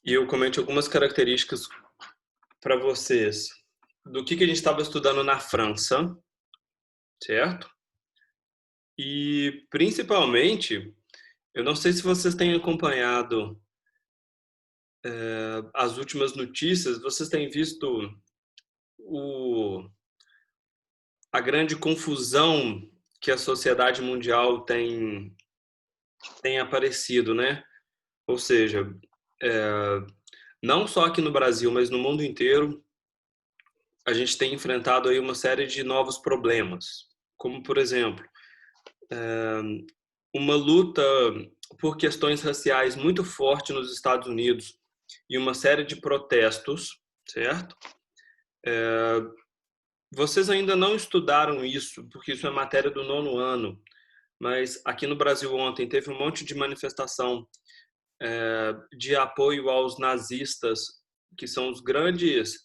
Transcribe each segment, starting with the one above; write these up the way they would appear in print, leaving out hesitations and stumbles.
E eu comente algumas características para vocês do que a gente estava estudando na França, certo? E principalmente, eu não sei se vocês têm acompanhado as últimas notícias, vocês têm visto o, a grande confusão que a sociedade mundial tem aparecido, né? Ou seja, não só aqui no Brasil, mas no mundo inteiro, a gente tem enfrentado aí uma série de novos problemas, como por exemplo, uma luta por questões raciais muito forte nos Estados Unidos e uma série de protestos, certo? Vocês ainda não estudaram isso, porque isso é matéria do 9º ano, mas aqui no Brasil ontem teve um monte de manifestação de apoio aos nazistas, que são os grandes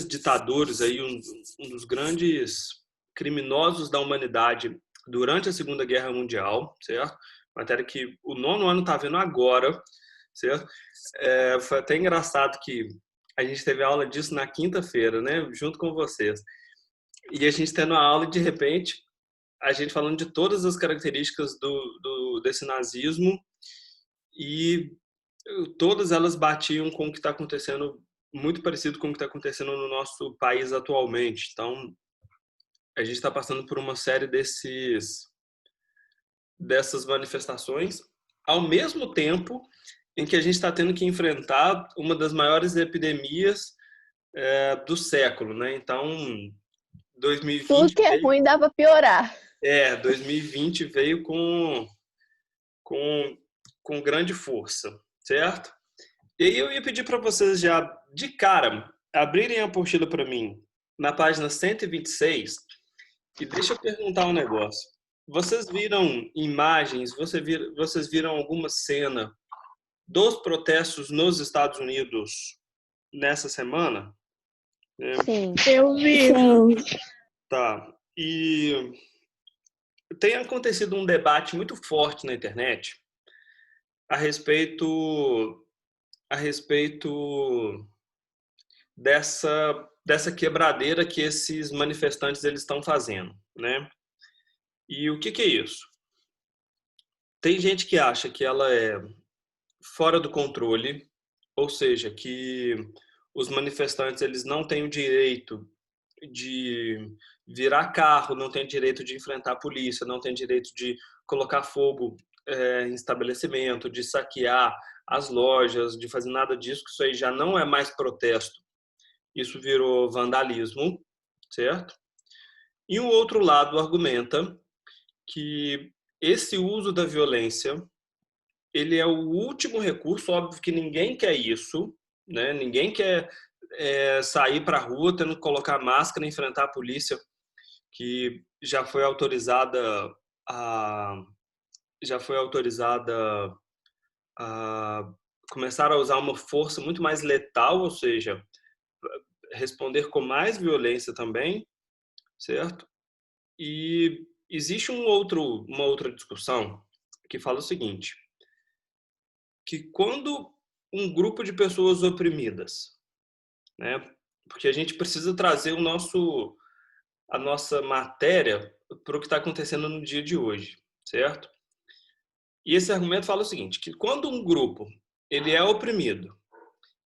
ditadores, aí, um dos grandes criminosos da humanidade durante a Segunda Guerra Mundial, certo? Matéria que o 9º ano está vendo agora, certo? Foi até engraçado que a gente teve aula disso na quinta-feira, né? Junto com vocês. E a gente tendo a aula e, de repente, a gente falando de todas as características desse nazismo e todas elas batiam com o que está acontecendo, muito parecido com o que está acontecendo no nosso país atualmente. Então, a gente está passando por uma série dessas manifestações, ao mesmo tempo em que a gente está tendo que enfrentar uma das maiores epidemias do século, né? Então, Tudo 2020 que é veio, ruim dá pra piorar. 2020 veio com, com grande força, certo? E aí eu ia pedir para vocês já, de cara, abrirem a apostila para mim na página 126 e deixa eu perguntar um negócio. Vocês viram imagens, vocês viram alguma cena dos protestos nos Estados Unidos nessa semana? Sim. Eu vi. Sim. Tá. E tem acontecido um debate muito forte na internet a respeito dessa quebradeira que esses manifestantes eles estão fazendo, né? E o que é isso? Tem gente que acha que ela é fora do controle, ou seja, que os manifestantes eles não têm o direito de virar carro, não têm direito de enfrentar a polícia, não têm direito de colocar fogo em estabelecimento, de saquear as lojas, de fazer nada disso, que isso aí já não é mais protesto. Isso virou vandalismo, certo? E o outro lado argumenta que esse uso da violência, ele é o último recurso, óbvio que ninguém quer isso, né? Ninguém quer sair para a rua tendo que colocar máscara e enfrentar a polícia, que já foi autorizada a começar a usar uma força muito mais letal, ou seja, responder com mais violência também, certo? E existe uma outra discussão que fala o seguinte, que quando um grupo de pessoas oprimidas, né? Porque a gente precisa trazer a nossa matéria para o que está acontecendo no dia de hoje, certo? E esse argumento fala o seguinte, que quando um grupo ele é oprimido,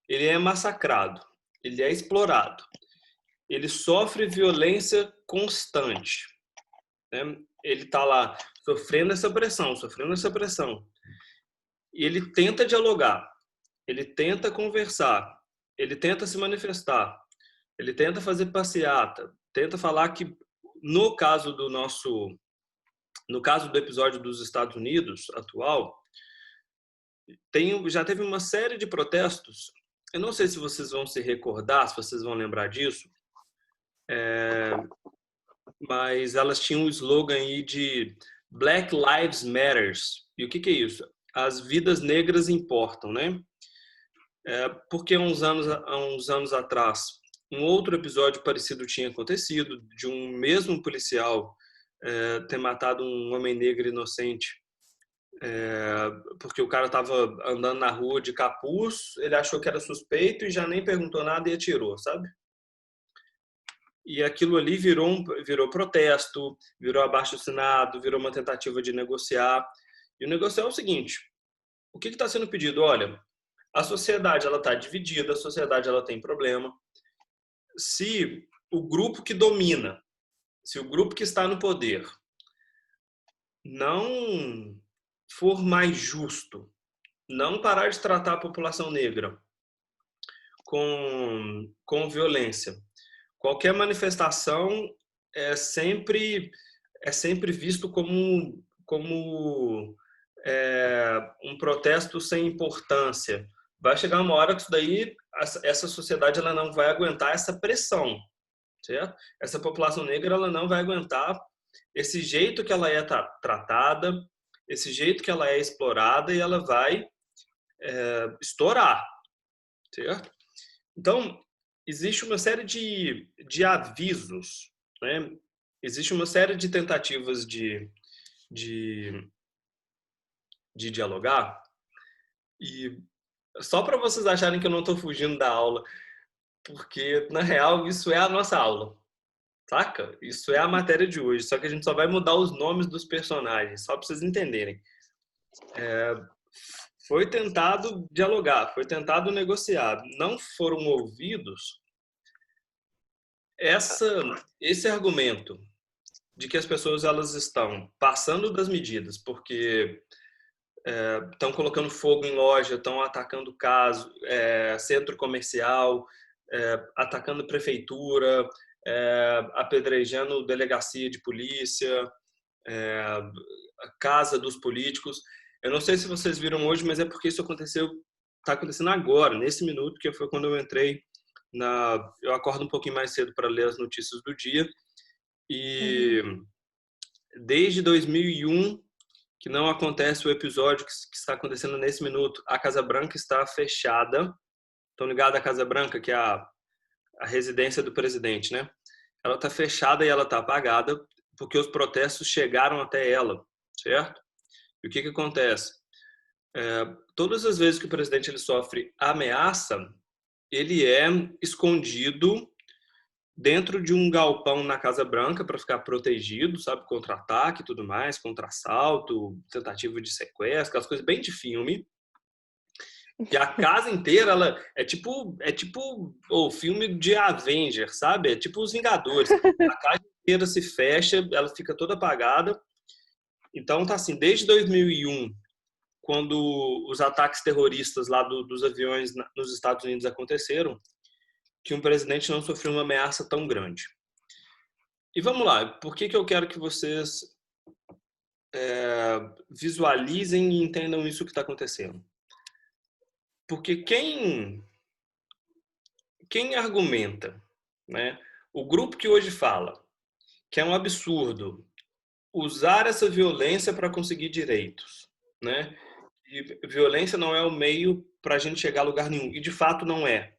ele é massacrado, ele é explorado, ele sofre violência constante, né? Ele está lá sofrendo essa pressão, e ele tenta dialogar, ele tenta conversar, ele tenta se manifestar, ele tenta fazer passeata, tenta falar que no caso do episódio dos Estados Unidos atual, já teve uma série de protestos. Eu não sei se vocês vão se recordar, se vocês vão lembrar disso, mas elas tinham um slogan aí de Black Lives Matters. E o que é isso? As vidas negras importam, né? Porque há uns anos atrás, um outro episódio parecido tinha acontecido, de um mesmo policial ter matado um homem negro inocente porque o cara estava andando na rua de capuz, ele achou que era suspeito e já nem perguntou nada e atirou, sabe? E aquilo ali virou protesto, virou abaixo-assinado, virou uma tentativa de negociar. E o negócio é o seguinte: o que está sendo pedido? Olha, a sociedade ela está dividida, a sociedade ela tem problema. Se o grupo que domina, se o grupo que está no poder não for mais justo, não parar de tratar a população negra com violência, qualquer manifestação é sempre visto como um protesto sem importância. Vai chegar uma hora que isso daí, essa sociedade ela não vai aguentar essa pressão, certo? Essa população negra ela não vai aguentar esse jeito que ela é tratada, esse jeito que ela é explorada, e ela vai estourar, certo? Então, existe uma série de avisos, né? Existe uma série de tentativas de, de dialogar, e só para vocês acharem que eu não estou fugindo da aula, porque, na real, isso é a nossa aula, saca? Isso é a matéria de hoje, só que a gente só vai mudar os nomes dos personagens, só para vocês entenderem. Foi tentado dialogar, foi tentado negociar, não foram ouvidos. Esse argumento de que as pessoas elas estão passando das medidas porque estão colocando fogo em loja, estão atacando centro comercial, atacando prefeitura, apedrejando delegacia de polícia, a casa dos políticos. Eu não sei se vocês viram hoje, mas é porque isso está acontecendo agora, nesse minuto, que foi quando eu entrei eu acordo um pouquinho mais cedo para ler as notícias do dia, e desde 2001 que não acontece o episódio que está acontecendo nesse minuto. A Casa Branca está fechada. Estão ligados à Casa Branca, que é a residência do presidente, né? Ela está fechada e ela está apagada porque os protestos chegaram até ela, certo? E o que acontece? Todas as vezes que o presidente ele sofre ameaça, ele é escondido dentro de um galpão na Casa Branca para ficar protegido, sabe, contra ataque e tudo mais, contra assalto, tentativa de sequestro, aquelas coisas bem de filme. E a casa inteira, ela é tipo o filme de Avengers, sabe? É tipo os Vingadores. A casa inteira se fecha, ela fica toda apagada. Então tá assim, desde 2001, quando os ataques terroristas lá dos aviões nos Estados Unidos aconteceram, que um presidente não sofreu uma ameaça tão grande. E vamos lá, por que eu quero que vocês visualizem e entendam isso que está acontecendo? Porque quem argumenta, né? O grupo que hoje fala que é um absurdo usar essa violência para conseguir direitos, né? E violência não é o meio para a gente chegar a lugar nenhum, e de fato não é,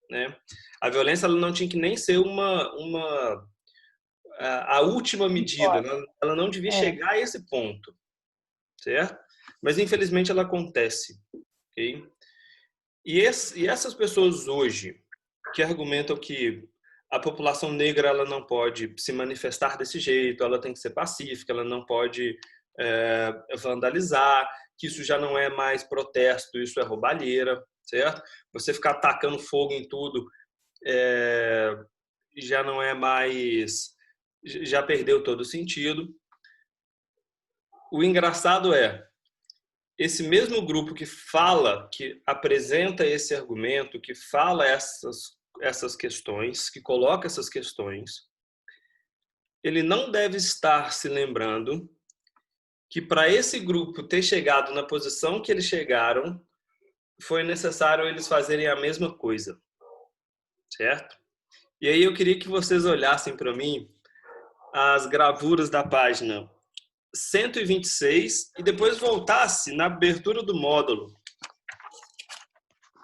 né? A violência ela não tinha que nem ser a última medida, né? Ela não devia chegar a esse ponto, certo? Mas infelizmente ela acontece, ok? E essas pessoas hoje que argumentam que a população negra ela não pode se manifestar desse jeito, ela tem que ser pacífica, ela não pode vandalizar, que isso já não é mais protesto, isso é roubalheira, certo? Você ficar atacando fogo em tudo já não é mais, já perdeu todo o sentido. O engraçado esse mesmo grupo que fala, que apresenta esse argumento, que fala essas questões, que coloca essas questões, ele não deve estar se lembrando que para esse grupo ter chegado na posição que eles chegaram, foi necessário eles fazerem a mesma coisa, certo? E aí eu queria que vocês olhassem para mim as gravuras da página 126 e depois voltasse na abertura do módulo,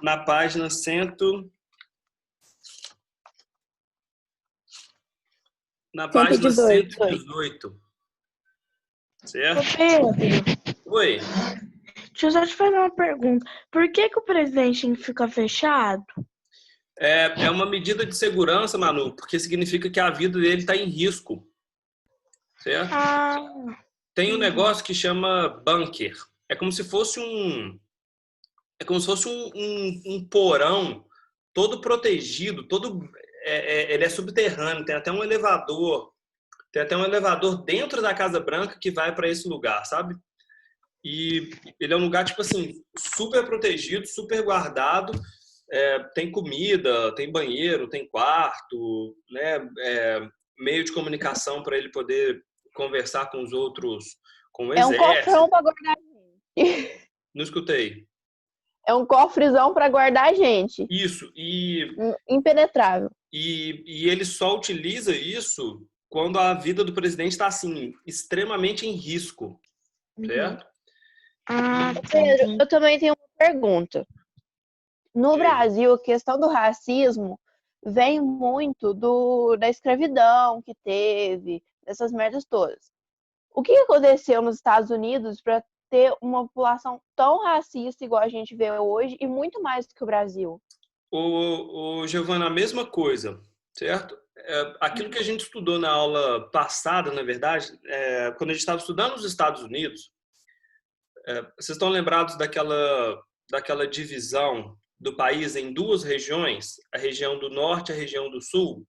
na página 118. Certo? Oi. Deixa eu só te fazer uma pergunta. Por que que o presidente fica fechado? É uma medida de segurança, Manu, porque significa que a vida dele está em risco, certo? Ah, Tem um negócio que chama bunker. É como se fosse um porão todo protegido, ele é subterrâneo, tem até um elevador dentro da Casa Branca que vai para esse lugar, sabe? E ele é um lugar, tipo assim, super protegido, super guardado. Tem comida, tem banheiro, tem quarto, né? Meio de comunicação para ele poder conversar com os outros, com o É um cofrão exército. para guardar a gente. Não escutei. É um cofrezão para guardar a gente. Isso. Impenetrável. E ele só utiliza isso quando a vida do presidente está, assim, extremamente em risco, certo? ah, Pedro, eu também tenho uma pergunta. No Diga. Brasil, a questão do racismo vem muito da escravidão que teve, dessas merdas todas. O que aconteceu nos Estados Unidos para ter uma população tão racista igual a gente vê hoje e muito mais do que o Brasil? Giovana, a mesma coisa, certo? Aquilo que a gente estudou na aula passada, na verdade, quando a gente estava estudando os Estados Unidos, vocês estão lembrados daquela divisão do país em duas regiões, a região do norte e a região do sul?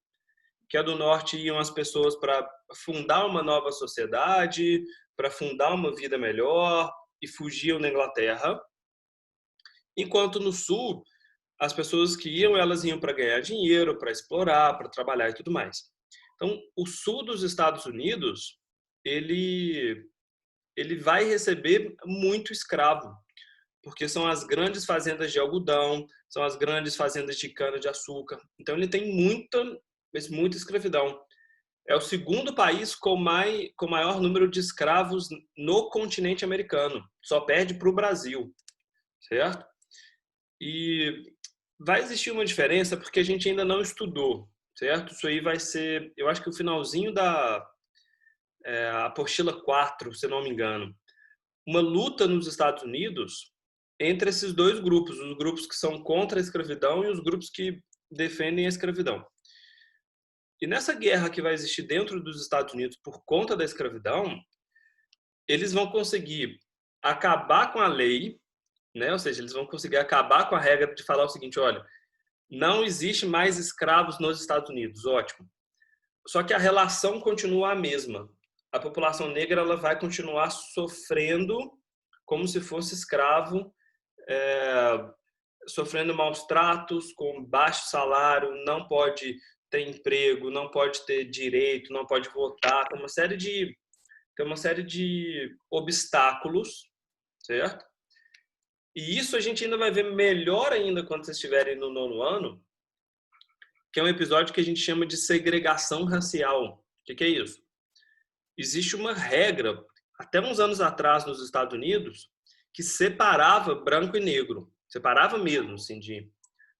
Que a do norte iam as pessoas para fundar uma nova sociedade, para fundar uma vida melhor e fugiam da Inglaterra, enquanto no sul as pessoas que iam, elas iam para ganhar dinheiro, para explorar, para trabalhar e tudo mais. Então, o sul dos Estados Unidos, ele vai receber muito escravo, porque são as grandes fazendas de algodão, são as grandes fazendas de cana-de-açúcar. Então, ele tem muita escravidão. É o segundo país com maior número de escravos no continente americano. Só perde para o Brasil, certo? E vai existir uma diferença porque a gente ainda não estudou, certo? Isso aí vai ser, eu acho que o finalzinho da apostila 4, se não me engano. Uma luta nos Estados Unidos entre esses dois grupos, os grupos que são contra a escravidão e os grupos que defendem a escravidão. E nessa guerra que vai existir dentro dos Estados Unidos por conta da escravidão, eles vão conseguir acabar com a lei, né? Ou seja, eles vão conseguir acabar com a regra de falar o seguinte, olha, não existe mais escravos nos Estados Unidos, ótimo. Só que a relação continua a mesma. A população negra ela vai continuar sofrendo como se fosse escravo, sofrendo maus tratos, com baixo salário, não pode ter emprego, não pode ter direito, não pode votar, tem uma série de obstáculos, certo? E isso a gente ainda vai ver melhor ainda quando vocês estiverem no 9º ano, que é um episódio que a gente chama de segregação racial. O que é isso? Existe uma regra, até uns anos atrás nos Estados Unidos, que separava branco e negro. Separava mesmo, assim, de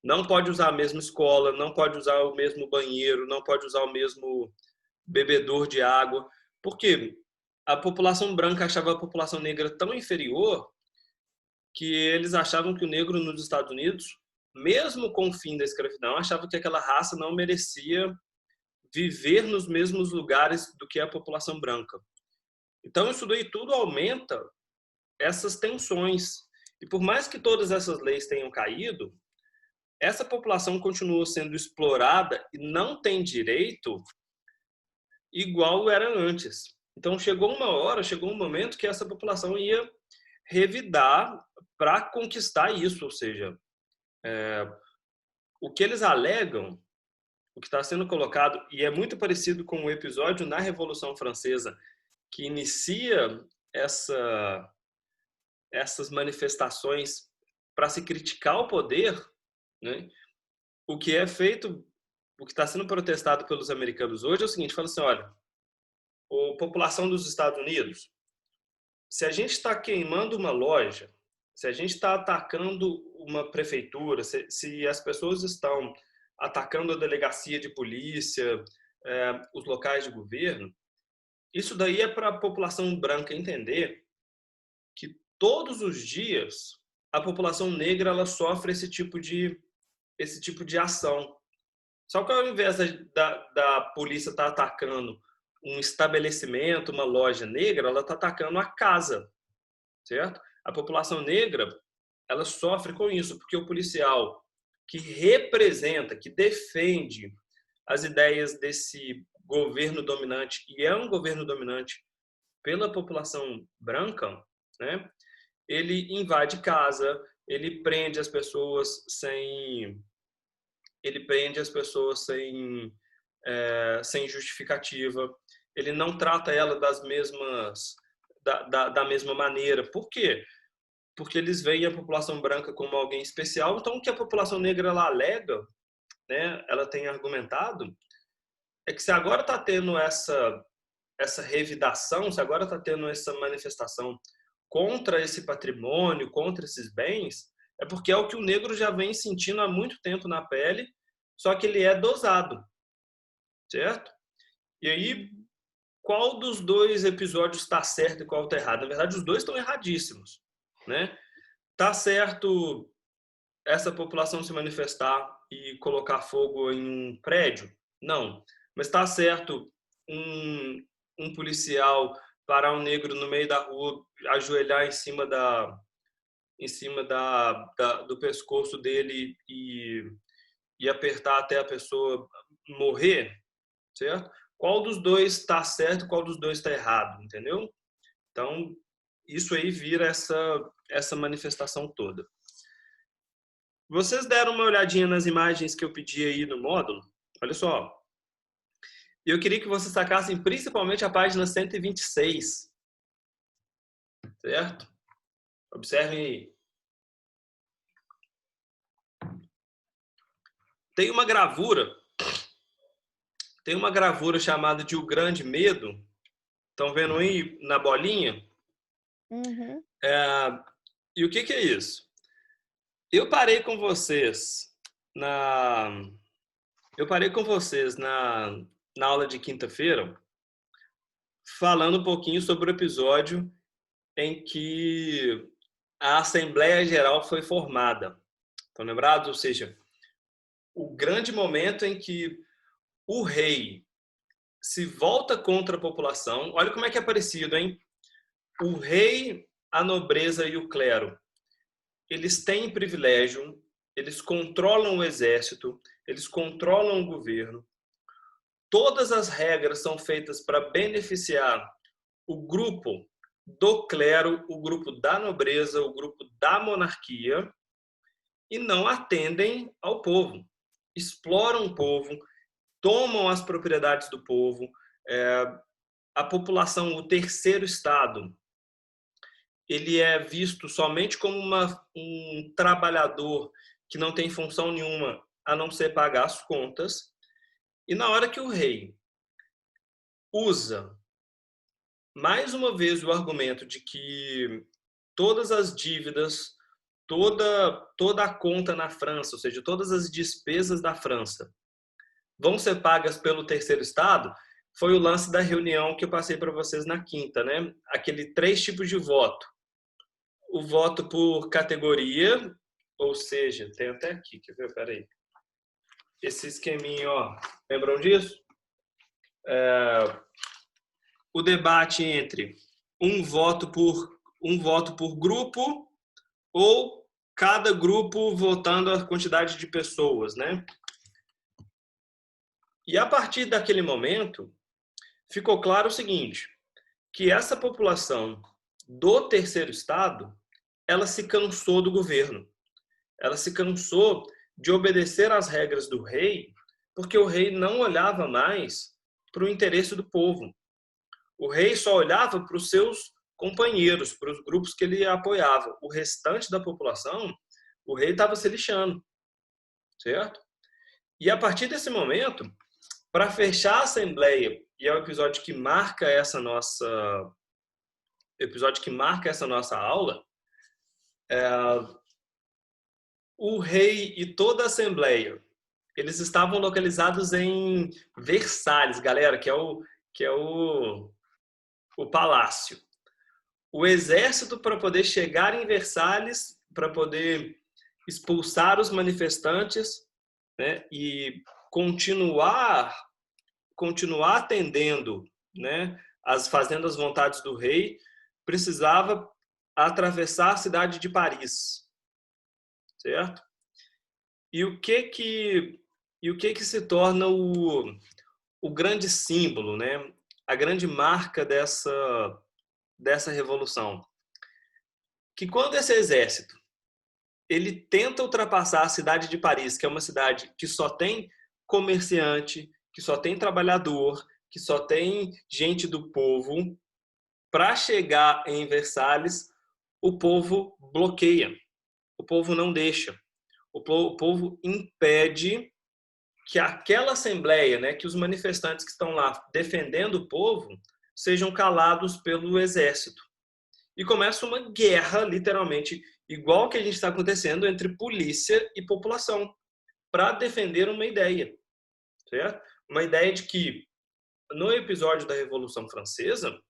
não pode usar a mesma escola, não pode usar o mesmo banheiro, não pode usar o mesmo bebedor de água. Por quê? A população branca achava a população negra tão inferior que eles achavam que o negro nos Estados Unidos, mesmo com o fim da escravidão, achava que aquela raça não merecia viver nos mesmos lugares do que a população branca. Então, isso daí tudo aumenta essas tensões. E por mais que todas essas leis tenham caído, essa população continua sendo explorada e não tem direito igual era antes. Então, chegou um momento que essa população ia revidar para conquistar isso, ou seja, o que eles alegam, o que está sendo colocado, e é muito parecido com o episódio na Revolução Francesa, que inicia essas manifestações para se criticar o poder, né? O que é feito, o que está sendo protestado pelos americanos hoje é o seguinte, fala assim, olha, a população dos Estados Unidos, se a gente está queimando uma loja, se a gente está atacando uma prefeitura, se as pessoas estão atacando a delegacia de polícia, os locais de governo, isso daí é para a população branca entender que todos os dias, a população negra ela sofre esse tipo de ação. Só que ao invés da polícia estar atacando um estabelecimento, uma loja negra, ela está atacando a casa, certo? A população negra, ela sofre com isso, porque o policial que representa, que defende as ideias desse governo dominante, e é um governo dominante pela população branca, né? Ele invade casa, ele prende as pessoas sem sem justificativa, ele não trata ela da mesma maneira. Por quê? Porque eles veem a população branca como alguém especial, então o que a população negra ela alega, né, ela tem argumentado, é que se agora está tendo essa revidação, se agora está tendo essa manifestação contra esse patrimônio, contra esses bens, é porque é o que o negro já vem sentindo há muito tempo na pele, só que ele é dosado, certo? E aí, qual dos dois episódios está certo e qual está errado? Na verdade, os dois estão erradíssimos, né? Tá certo essa população se manifestar e colocar fogo em um prédio? Não. Mas está certo um policial parar um negro no meio da rua, ajoelhar em cima do pescoço dele e apertar até a pessoa morrer, certo? Qual dos dois está certo, qual dos dois está errado, entendeu? Então, isso aí vira essa manifestação toda. Vocês deram uma olhadinha nas imagens que eu pedi aí no módulo? Olha só. Eu queria que vocês sacassem principalmente a página 126, certo? Observem aí. Tem uma gravura chamada de O Grande Medo. Estão vendo aí na bolinha? Uhum. E o que é isso? Eu parei com vocês na aula de quinta-feira falando um pouquinho sobre o episódio em que a Assembleia Geral foi formada. Estão lembrados? Ou seja, o grande momento em que o rei se volta contra a população. Olha como é que é parecido, hein? O rei, a nobreza e o clero, eles têm privilégio, eles controlam o exército, eles controlam o governo. Todas as regras são feitas para beneficiar o grupo do clero, o grupo da nobreza, o grupo da monarquia, e não atendem ao povo. Exploram o povo, tomam as propriedades do povo. A população, o terceiro estado, ele é visto somente como um trabalhador que não tem função nenhuma a não ser pagar as contas. E na hora que o rei usa mais uma vez o argumento de que todas as dívidas, toda a conta na França, ou seja, todas as despesas da França vão ser pagas pelo terceiro estado, foi o lance da reunião que eu passei para vocês na quinta, né? Aquele 3 tipos de voto. O voto por categoria, ou seja, tem até aqui, quer ver? Peraí. Esse esqueminha, ó, lembram disso? O debate entre um voto por grupo ou cada grupo votando a quantidade de pessoas, né? E a partir daquele momento, ficou claro o seguinte, que essa população do terceiro estado, ela se cansou do governo. Ela se cansou de obedecer às regras do rei, porque o rei não olhava mais para o interesse do povo. O rei só olhava para os seus companheiros, para os grupos que ele apoiava. O restante da população, o rei estava se lixando, certo? E a partir desse momento, para fechar a Assembleia, e é o episódio que marca essa nossa aula, o rei e toda a Assembleia, eles estavam localizados em Versalhes, galera, que é o palácio. o exército para poder chegar em Versalhes, para poder expulsar os manifestantes, né, e continuar atendendo, né, fazendo as vontades do rei, precisava atravessar a cidade de Paris, certo? E o que se torna o grande símbolo, né? A grande marca dessa revolução? Que quando esse exército ele tenta ultrapassar a cidade de Paris, que é uma cidade que só tem comerciante, que só tem trabalhador, que só tem gente do povo, para chegar em Versalhes, o povo bloqueia, o povo não deixa, o povo impede que aquela assembleia, né, que os manifestantes que estão lá defendendo o povo, sejam calados pelo exército. E começa uma guerra, literalmente, igual que a gente está acontecendo entre polícia e população, para defender uma ideia, certo? Uma ideia de que, no episódio da Revolução Francesa,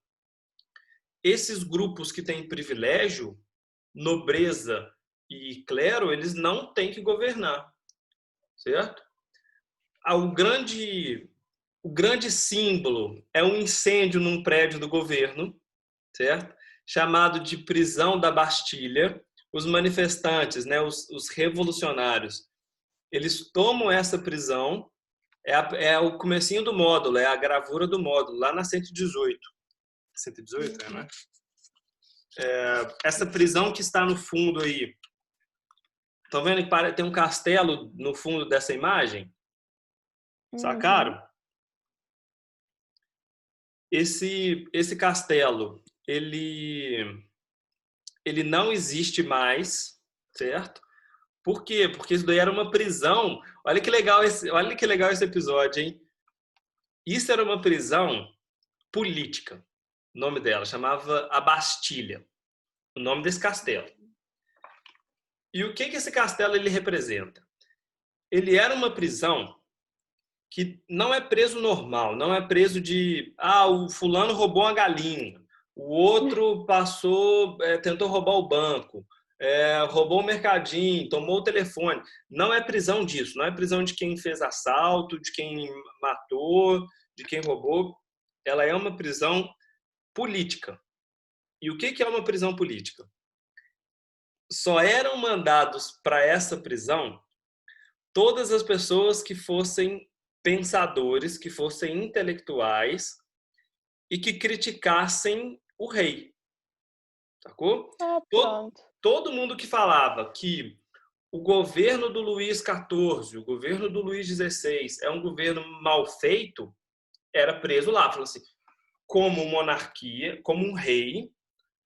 esses grupos que têm privilégio, nobreza e clero, eles não têm que governar, certo? O grande símbolo é um incêndio num prédio do governo, certo? Chamado de prisão da Bastilha. Os manifestantes, né, os revolucionários, eles tomam essa prisão, é o comecinho do módulo, é a gravura do módulo, lá na 118. 118, né? Essa prisão que está no fundo aí. Estão vendo que tem um castelo no fundo dessa imagem? Sacaram? Esse castelo, ele não existe mais, certo? Por quê? Porque isso daí era uma prisão. Olha que legal esse episódio, hein? Isso era uma prisão política. O nome dela chamava a Bastilha. O nome desse castelo. E o que esse castelo ele representa? Ele era uma prisão que não é preso normal, não é preso de o fulano roubou uma galinha, o outro tentou roubar o banco, roubou o mercadinho, tomou o telefone. Não é prisão disso, não é prisão de quem fez assalto, de quem matou, de quem roubou. Ela é uma prisão política. E o que é uma prisão política? Só eram mandados para essa prisão todas as pessoas que fossem pensadores, que fossem intelectuais e que criticassem o rei. Sacou? Todo mundo que falava que o governo do Luís XIV, o governo do Luís XVI é um governo mal feito, era preso lá. Falou assim, como monarquia, como um rei,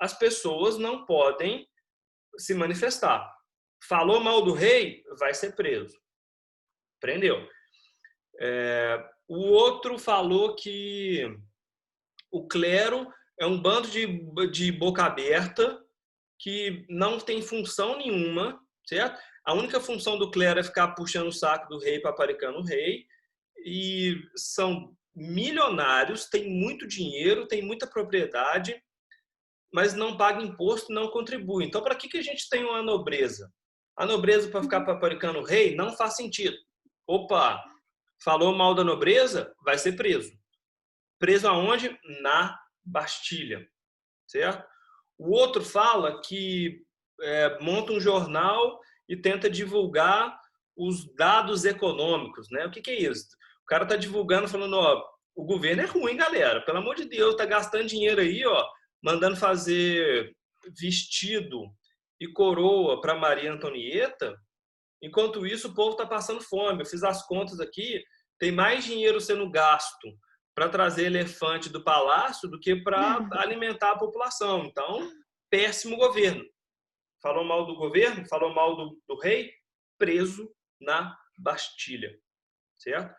as pessoas não podem se manifestar. Falou mal do rei, vai ser preso. Prendeu. O outro falou que o clero é um bando de boca aberta que não tem função nenhuma, certo? A única função do clero é ficar puxando o saco do rei, paparicando o rei, e são milionários, têm muito dinheiro, têm muita propriedade, mas não pagam imposto, não contribuem. Então, para que a gente tem uma nobreza? A nobreza para ficar paparicando o rei não faz sentido. Opa, falou mal da nobreza, vai ser preso. Preso aonde? Na Bastilha, certo? O outro fala que monta um jornal e tenta divulgar os dados econômicos, né? O que é isso? O cara tá divulgando, falando, o governo é ruim, galera. Pelo amor de Deus, tá gastando dinheiro aí, mandando fazer vestido e coroa para Maria Antonieta. Enquanto isso, o povo tá passando fome. Eu fiz as contas aqui, tem mais dinheiro sendo gasto para trazer elefante do palácio do que para alimentar a população. Então, péssimo governo. Falou mal do governo, falou mal do rei, preso na Bastilha, certo?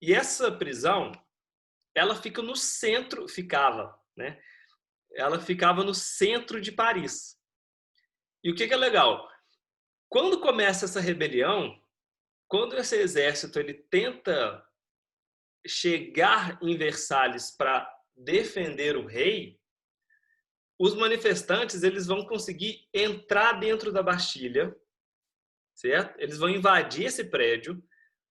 E essa prisão, ela fica no centro, né? Ela ficava no centro de Paris. E o que é legal? Quando começa essa rebelião, quando esse exército ele tenta chegar em Versalhes para defender o rei, os manifestantes eles vão conseguir entrar dentro da Bastilha, certo? Eles vão invadir esse prédio,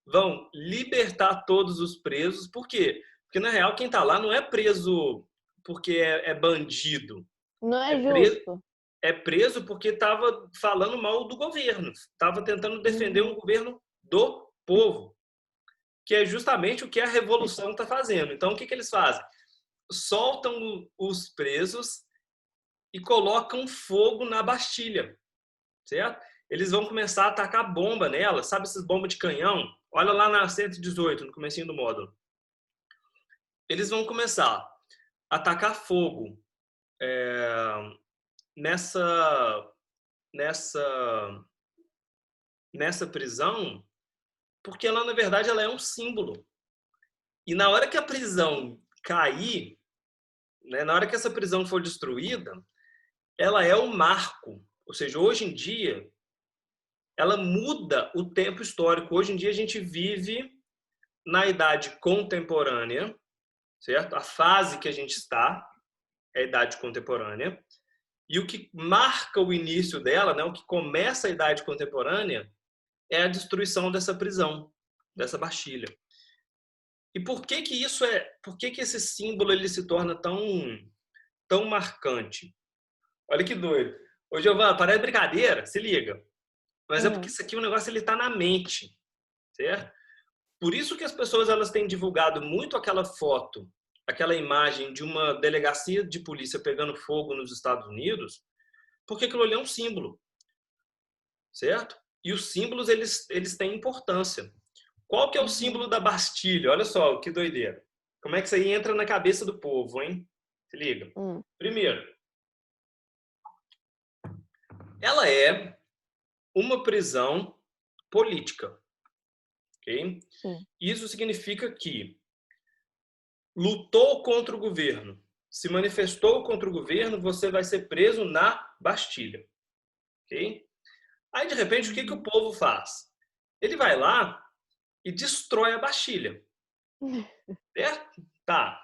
vão libertar todos os presos. Por quê? Porque, na real, quem está lá não é preso porque é bandido. Não é preso, justo. é preso porque estava falando mal do governo. Estava tentando defender um governo do povo, que é justamente o que a revolução está fazendo. Então, o que eles fazem? Soltam os presos e colocam fogo na Bastilha, certo? Eles vão começar a atacar bomba nela, sabe essas bombas de canhão? Olha lá na 118, no comecinho do módulo. Eles vão começar a atacar fogo nessa prisão, porque ela, na verdade, ela é um símbolo. E na hora que a prisão cair, né, na hora que essa prisão for destruída, ela é o marco. Ou seja, hoje em dia, ela muda o tempo histórico. Hoje em dia, a gente vive na idade contemporânea, certo? A fase que a gente está é a idade contemporânea. E o que marca o início dela, né, o que começa a idade contemporânea, é a destruição dessa prisão, dessa Bastilha. E por que que esse símbolo ele se torna tão marcante? Olha que doido. Ô, Giovana, parece brincadeira, se liga. Mas é porque isso aqui, o negócio ele tá na mente, certo? Por isso que as pessoas elas têm divulgado muito aquela foto, aquela imagem de uma delegacia de polícia pegando fogo nos Estados Unidos, porque aquilo ali é um símbolo, certo? E os símbolos eles têm importância. Qual que é o símbolo da Bastilha? Olha só, que doideira. Como é que isso aí entra na cabeça do povo, hein? Se liga. Primeiro, ela é uma prisão política. Okay? Isso significa que lutou contra o governo, se manifestou contra o governo, você vai ser preso na Bastilha. Okay? Aí, de repente, o que o povo faz? Ele vai lá e destrói a Bastilha. Certo? Tá.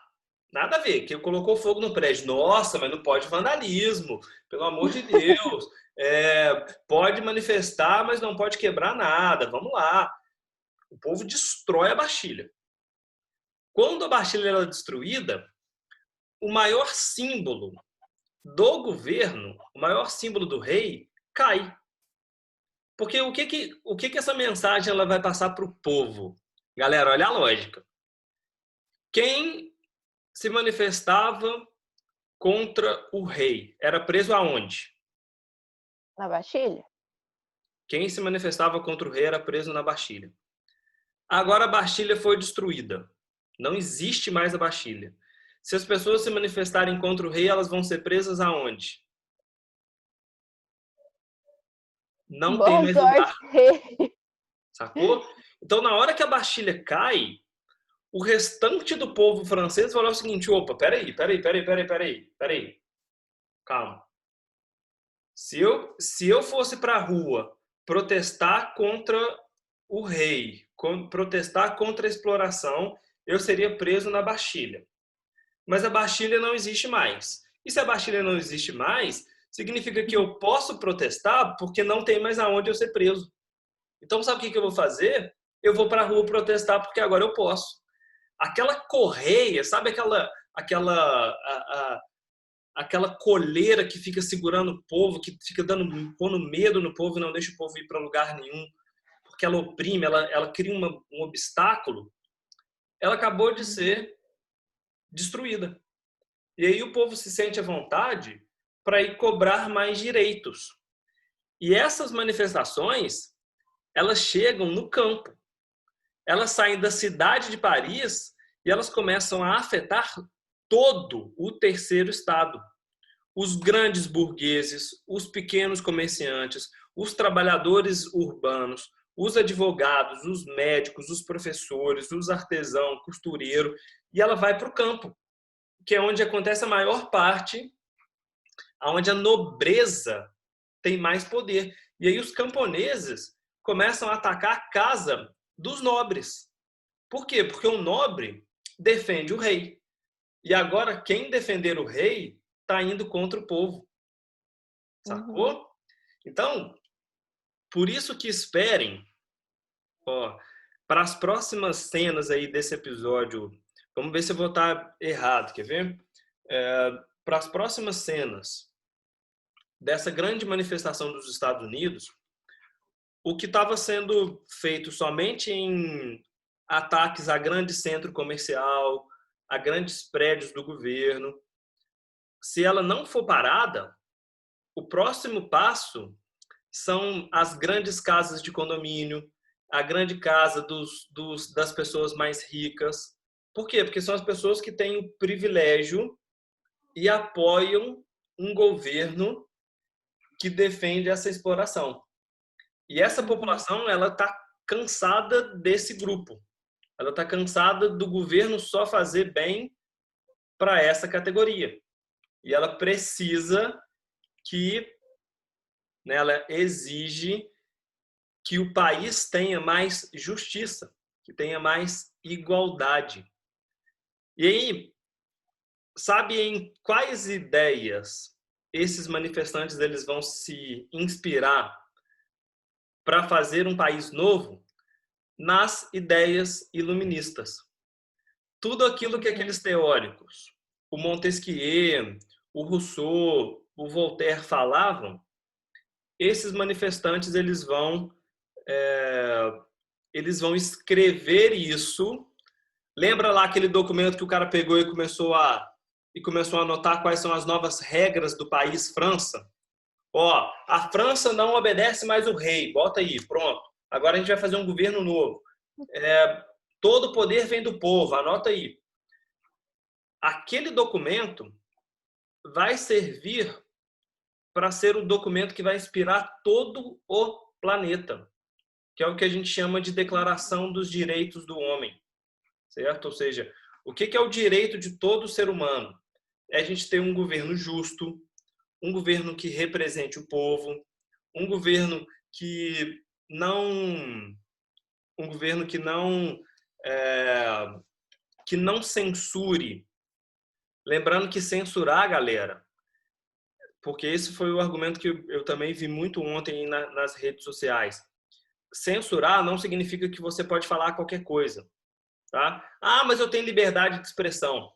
Nada a ver, que colocou fogo no prédio. Nossa, mas não pode vandalismo, pelo amor de Deus. Pode manifestar, mas não pode quebrar nada. Vamos lá. O povo destrói a Bastilha. Quando a Bastilha é destruída, o maior símbolo do governo, o maior símbolo do rei, cai. Porque o que essa mensagem ela vai passar para o povo? Galera, olha a lógica. Quem se manifestava contra o rei era preso aonde? Na Bastilha. Quem se manifestava contra o rei era preso na Bastilha. Agora a Bastilha foi destruída. Não existe mais a Bastilha. Se as pessoas se manifestarem contra o rei, elas vão ser presas aonde? Não tem mais lugar. Sacou? Então, na hora que a Bastilha cai, o restante do povo francês vai olhar o seguinte: opa, peraí. Calma. Se eu fosse para a rua protestar contra o rei, protestar contra a exploração, eu seria preso na Bastilha. Mas a Bastilha não existe mais. E se a Bastilha não existe mais, significa que eu posso protestar porque não tem mais aonde eu ser preso. Então, sabe o que eu vou fazer? Eu vou para a rua protestar porque agora eu posso. Aquela correia, sabe aquela coleira que fica segurando o povo, que fica pondo medo no povo e não deixa o povo ir para lugar nenhum, porque ela oprime, ela cria um obstáculo, ela acabou de ser destruída. E aí o povo se sente à vontade para ir cobrar mais direitos. E essas manifestações, elas chegam no campo. Elas saem da cidade de Paris e elas começam a afetar todo o terceiro estado. Os grandes burgueses, os pequenos comerciantes, os trabalhadores urbanos, os advogados, os médicos, os professores, os artesãos, costureiro, e ela vai para o campo, que é onde acontece a maior parte, onde a nobreza tem mais poder. E aí os camponeses começam a atacar a casa dos nobres. Por quê? Porque o nobre defende o rei. E agora, quem defender o rei está indo contra o povo. Sacou? Então, por isso que esperem, ó, para as próximas cenas aí desse episódio. Vamos ver se eu vou estar errado, quer ver? Para as próximas cenas dessa grande manifestação dos Estados Unidos, o que estava sendo feito somente em ataques a grande centro comercial, a grandes prédios do governo, se ela não for parada, o próximo passo são as grandes casas de condomínio, a grande casa das pessoas mais ricas. Por quê? Porque são as pessoas que têm o privilégio e apoiam um governo que defende essa exploração. E essa população, ela está cansada desse grupo. Ela está cansada do governo só fazer bem para essa categoria. E ela precisa que, né, ela exige que o país tenha mais justiça, que tenha mais igualdade. E aí, sabe em quais ideias esses manifestantes eles vão se inspirar para fazer um país novo? Nas ideias iluministas. Tudo aquilo que aqueles teóricos, o Montesquieu, o Rousseau, o Voltaire falavam, esses manifestantes eles vão escrever isso. Lembra lá aquele documento que o cara pegou e começou a anotar quais são as novas regras do país França? Ó, a França não obedece mais o rei. Bota aí, pronto. Agora a gente vai fazer um governo novo. Todo o poder vem do povo. Anota aí. Aquele documento vai servir para ser o documento que vai inspirar todo o planeta, que é o que a gente chama de Declaração dos Direitos do Homem, certo? Ou seja, o que é o direito de todo ser humano? É a gente ter um governo justo, um governo que represente o povo, um governo que não censure. Lembrando que censurar, galera, porque esse foi o argumento que eu também vi muito ontem nas redes sociais. Censurar não significa que você pode falar qualquer coisa, tá? Ah, mas eu tenho liberdade de expressão.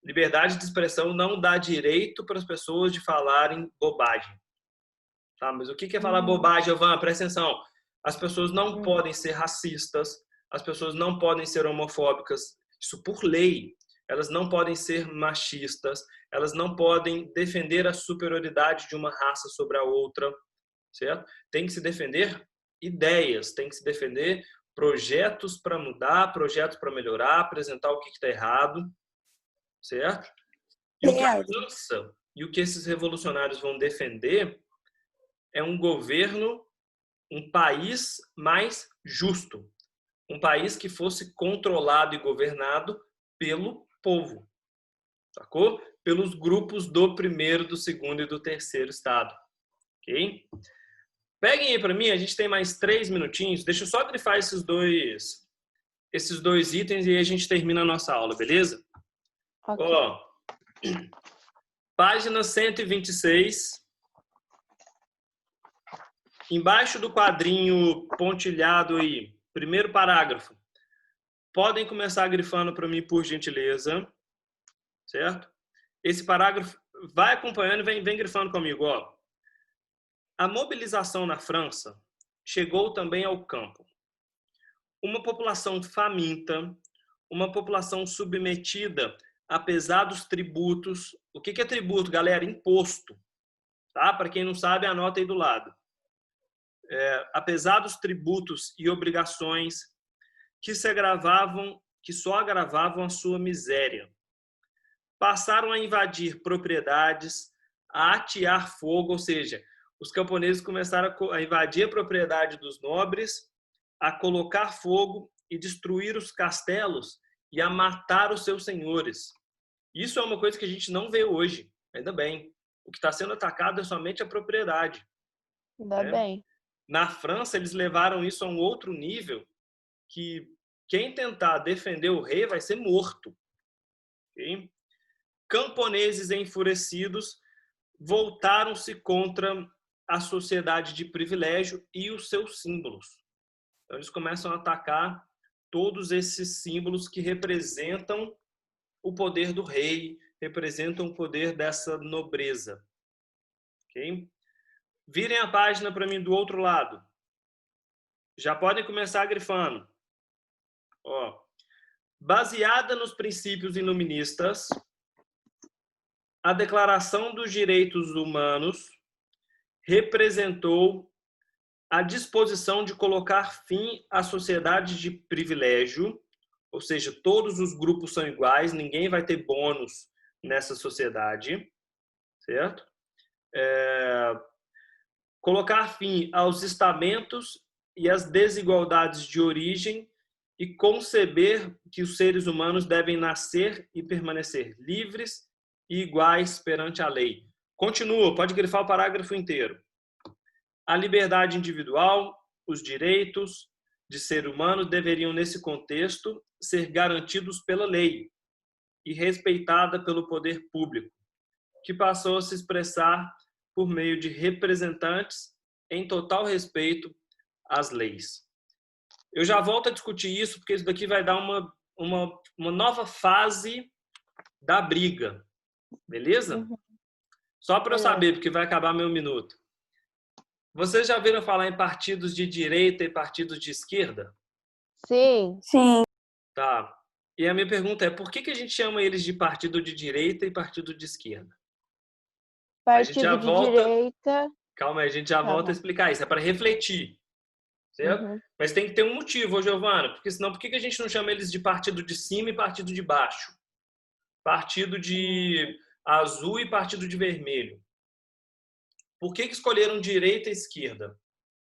Liberdade de expressão não dá direito para as pessoas de falarem bobagem. Tá? Mas o que é falar bobagem, Evan? Presta atenção. As pessoas não podem ser racistas, as pessoas não podem ser homofóbicas, isso por lei. Elas não podem ser machistas, elas não podem defender a superioridade de uma raça sobre a outra, certo? Tem que se defender ideias, tem que se defender projetos para mudar, projetos para melhorar, apresentar o que está errado, certo? E o que a França e o que esses revolucionários vão defender é um governo, um país mais justo, um país que fosse controlado e governado pelo povo, sacou? Pelos grupos do primeiro, do segundo e do terceiro estado, ok? Peguem aí para mim, a gente tem mais 3 minutinhos, deixa eu só grifar esses dois itens e aí a gente termina a nossa aula, beleza? Okay. Ó, página 126, embaixo do quadrinho pontilhado aí, primeiro parágrafo. Podem começar grifando para mim, por gentileza, certo? Esse parágrafo vai acompanhando e vem grifando comigo, ó. A mobilização na França chegou também ao campo. Uma população faminta, uma população submetida a pesados tributos. O que é tributo, galera? Imposto. Tá? Para quem não sabe, anota aí do lado. A pesados tributos e obrigações que só agravavam a sua miséria. Passaram a invadir propriedades, a atear fogo, ou seja, os camponeses começaram a invadir a propriedade dos nobres, a colocar fogo e destruir os castelos e a matar os seus senhores. Isso é uma coisa que a gente não vê hoje, ainda bem. O que está sendo atacado é somente a propriedade. Ainda bem. Na França, eles levaram isso a um outro nível, que quem tentar defender o rei vai ser morto. Okay? camponeses enfurecidos voltaram-se contra a sociedade de privilégio e os seus símbolos. Então, eles começam a atacar todos esses símbolos que representam o poder do rei, representam o poder dessa nobreza. Okay? Virem a página para mim do outro lado. Já podem começar grifando. Ó. Baseada nos princípios iluministas, a Declaração dos Direitos Humanos representou a disposição de colocar fim à sociedade de privilégio, ou seja, todos os grupos são iguais, ninguém vai ter bônus nessa sociedade, certo? Colocar fim aos estamentos e às desigualdades de origem e conceber que os seres humanos devem nascer e permanecer livres e iguais perante a lei. Continua, pode grifar o parágrafo inteiro. A liberdade individual, os direitos de ser humano deveriam, nesse contexto, ser garantidos pela lei e respeitada pelo poder público, que passou a se expressar por meio de representantes em total respeito às leis. Eu já volto a discutir isso, porque isso daqui vai dar uma nova fase da briga, beleza? Uhum. Só para eu saber, porque vai acabar meu minuto. Vocês já ouviram falar em partidos de direita e partidos de esquerda? Sim. Sim. Tá. E a minha pergunta é, por que a gente chama eles de partido de direita e partido de esquerda? Partido de direita. Calma aí, a gente já volta a explicar isso. É para refletir, certo? Uhum. Mas tem que ter um motivo, Giovana, porque senão por que a gente não chama eles de partido de cima e partido de baixo? Partido de azul e partido de vermelho. Por que escolheram direita e esquerda?